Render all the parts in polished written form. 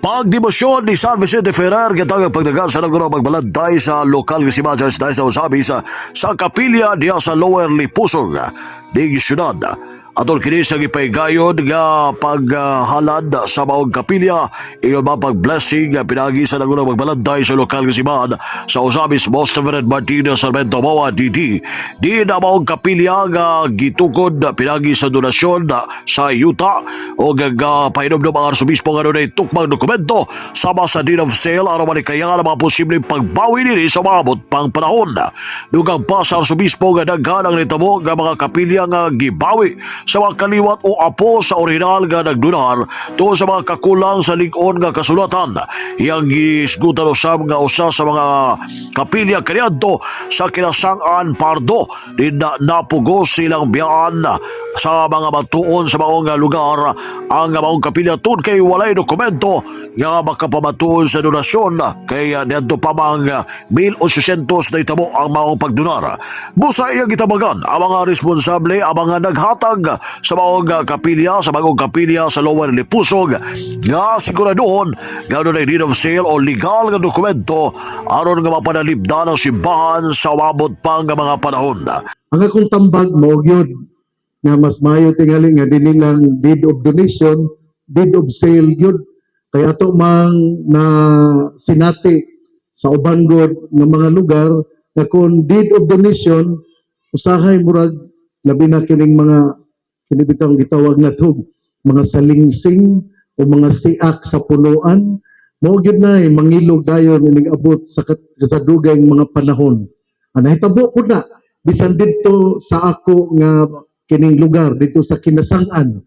Pagdebosyon ni San Vicente Ferrer gitang pagdagan sa naguro magbalanday sa lokal nga simbahan dahil sa usabi sa kapilya diya sa Lower Lipusog di syudad. Atol kini sa gipaygayon nga paghalad sa maong kapilya iyon ba pag-blessing pinagi sa naguro magbalanday sa lokal nga simbahan sa usabi sa Most Reverend Martinez Sarmento Mawa DD. Di na maong kapilya nga gitukod pinagi sa donasyon sa yuta o painom ng mga arsobispo nga doon ay tukmang dokumento sama sa deed of sale aron manikaya ang mga posibleng pagbawi nini sa maabot pang panahon. Dugang pa sa arsobispo nga daghan ang nitabo nga mga kapilya nga gibawi sa mga kaliwat o apo sa orihinal nga nagdunar tungkol sa mga kakulang sa lig-on nga kasulatan. Iyang gisgutan usab nga usa sa mga kapilya kaniadto sa Kinasangan Pardo din na napugos silang biyaan sa mga matuon sa maong lugar ang maong kapilya tun kay walay dokumento nga makapamatuon sa donasyon kay niadto pa mang 1,800 na itabo ang maong pagdonar. Busa iyang gitabagan ang mga responsable ang mga naghatag sa maong kapilya sa bagong kapilya sa Lower Lipusog nga siguraduhon nga doon ay deed of sale o legal nga dokumento aron nga mapanalipdan ang simbahan sa umabot pang mga panahon. Ang akong tambag mo gyud nga mas maayo tingali nga dinhi lang deed of donation, deed of sale gyud kay ato mang na sinati sa ubang god nga mga lugar nga kung deed of donation usahay murag labi na kining mga kinibitang gitawag na tub mga salingsing o mga siak sa punuan mao gyud na mangilog dayon ining abot sa kasadugay mga panahon. Nahitabo ko na bisan dito sa ako nga kining lugar dito sa Kinasangan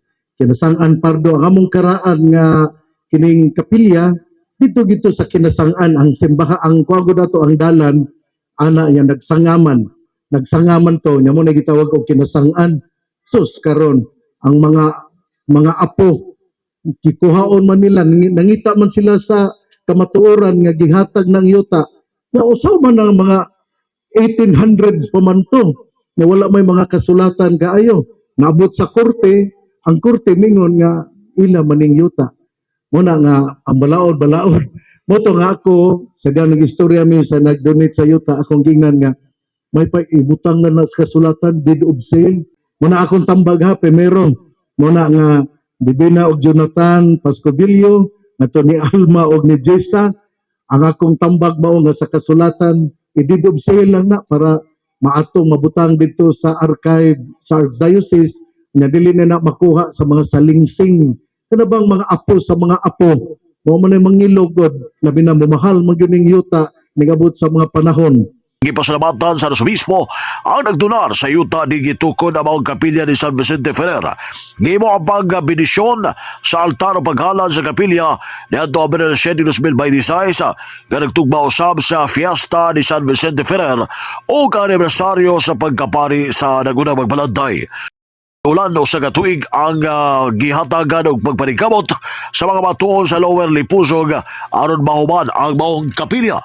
Pardo ang among karaan nga kining kapilya dito sa Kinasangan ang simbaha ang kuwago dato ang dalan ana yang nagsangaman to nya mo na gitawag og Kinasangan sus karon ang mga apo kikuhaon man nila nangita man sila sa kamatuoran nga gihatag ng yuta na usaw man ang mga 1800s pa man to na wala may mga kasulatan kaayo naabot sa korte ang korte mingon nga ila maning yuta muna nga ang balaod mo to nga ako sa ganang istorya mi sa nag-donate sa yuta akong gingnan nga may paibutang na sa kasulatan deed of sale muna akong tambag ha primero muna nga Divina og Jonathan Pascovillo nato ni Alma og ni Jessa ang akong tambag mao nga sa kasulatan i-deed of sale lang na para maatong mabutang dito sa archive sa Archdiocese nga dili na makuha sa mga salingsing kana bang mga apo sa mga apo mo man ay mangilogod labi na mamahal man gyud ning yuta nigabot sa mga panahon. Gipasalamatan sa arsobispo ang nagdunar sa yuta di gitukod ang mga kapilya ni San Vicente Ferrer. Gimo ang pagbidisyon sa altar o paghalad sa kapilya ni Adto Abril 7, 2026 nga nagtugma usab sa fiesta ni San Vicente Ferrer o anibersaryo sa pagkapari sa nagunang magbalanday. Ulan o sa katuig ang gihatagan og pagpaningkamot sa mga matuon sa Lower Lipusog aron mahuman ang maong kapilya.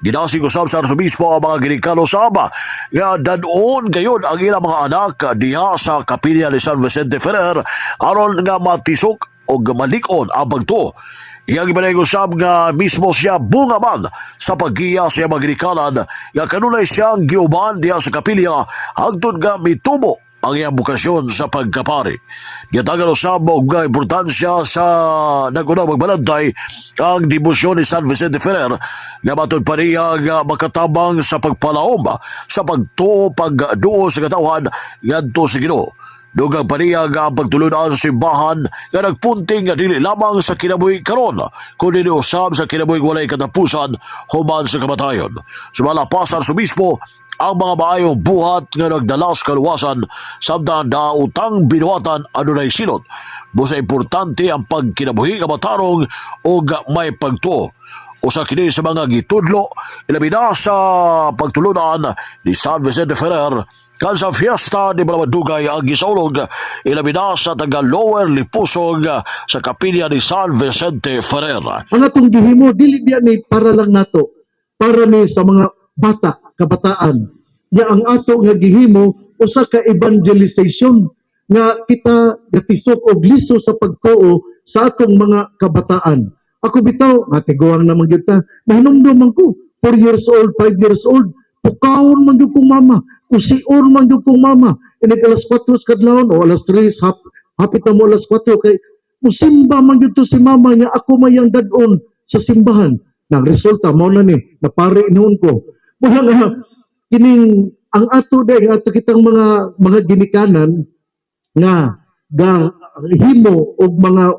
Ginasig usab sa arsobispo ang mga ginikano saba nga dadon gayon ang ilang mga anak diha sa kapilya ni San Vicente Ferrer aron nga matisok o malikon ang pagtuo. Iyang ibalay usab nga mismo siya bunga man sa paggiya sa mga ginikanan nga kanunay siyang giuban diha sa kapilya hangtod nga mitubo ang iyang bukasyon sa pagkapari. Gitagan usab og importansya sa nagunang magbalanday ang debosyon ni San Vicente Ferrer nga matud pa niya nga makatabang sa pagpalaom sa pagtuo pagduo sa katawhan ngadto sa Ginoo. Dugang pa niya nga ang pagtulunan sa simbahan nga nagpunting nga dili lamang sa kinabuhi karon kundi usab sa kinabuhi walay katapusan human sa kamatayon. Sumala pa sa arsobispo ang mga maayong buhat nga nagdalas kaluwasan samtang dautang binuhatan adunay silot. Busa importante ang pagkinabuhi nga matarong o may pagtuo. Usa kini sa mga gitudlo ilabi na sa pagtulunan ni San Vicente Ferrer kan sa fiesta ni Balamadugay ang gisaulog ilabi na sa taga Lower Lipusog sa kapilya ni San Vicente Ferrer. Ang atong gihimo dili biya ni para lang nato para ni sa mga bata kabataan nga ang ato nga gihimo usa ka evangelization nga kita gatisok og liso sa pagtuo sa atong mga kabataan Ako bitaw, natiguang naman yun ta. Nahinumdum man ko, 4 years old, 5 years old. Pukawon man yun kong mama. Usion man yun kong mama. Inig alas 4 kadlawon o alas 3, hapit na mo alas 4. Kay musimba man yun to si mama niya. Ako mayang dadon sa simbahan. Nang resulta, mo na ni, napari noon ko. Wala nga, kining, ang ato day, ato kitang mga ginikanan nga ga himo og mga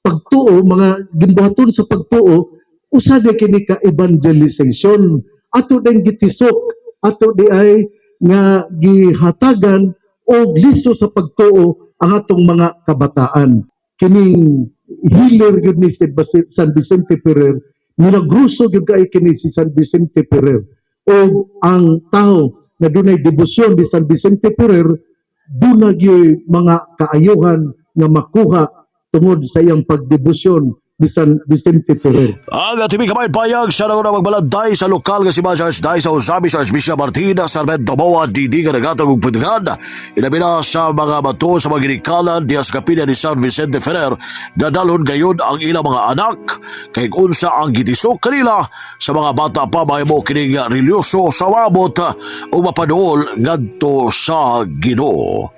pagtuo, mga ginbuhaton sa pagtuo, usa di kini ka evangelization. Ato din gitisok, ato di ay nga gihatagan og liso sa pagtuo ang atong mga kabataan. Kining healer gyud ni si San Vicente Ferrer, milagruso gyud kay kini si San Vicente Ferrer. O ang tao na dunay debosyon ni San Vicente Ferrer, dunay gyud mga kaayuhan nga makuha tungod sa iyang pagdebosyon ni San Vicente Ferrer. Ang atimi kamay payag siya na magbalantay sa lokal nga si Church Day sa Usabi sa Archbishop Martina Sarmento Moa Didi nga nagatag og pagdagan. Ilabi na sa mga bato sa mga ginikanan diya sa kapilya ni San Vicente Ferrer nga dalhon gayon ang ilang mga anak kay unsa ang gitisok kanila sa mga bata pa mahimo kining relyoso sa wabot o mapanuol ngadto sa Ginoo.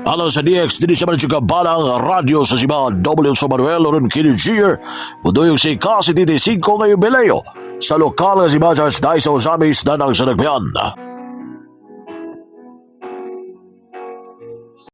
Alang sa DX, dili siya man siya kabalang radyo sa Siba W. Manuel Oron Kinigier. Muduyong si Kasi 75 ngayong Beleo sa lokal nga Siba Church Day sa Usamis na nang sanagpian.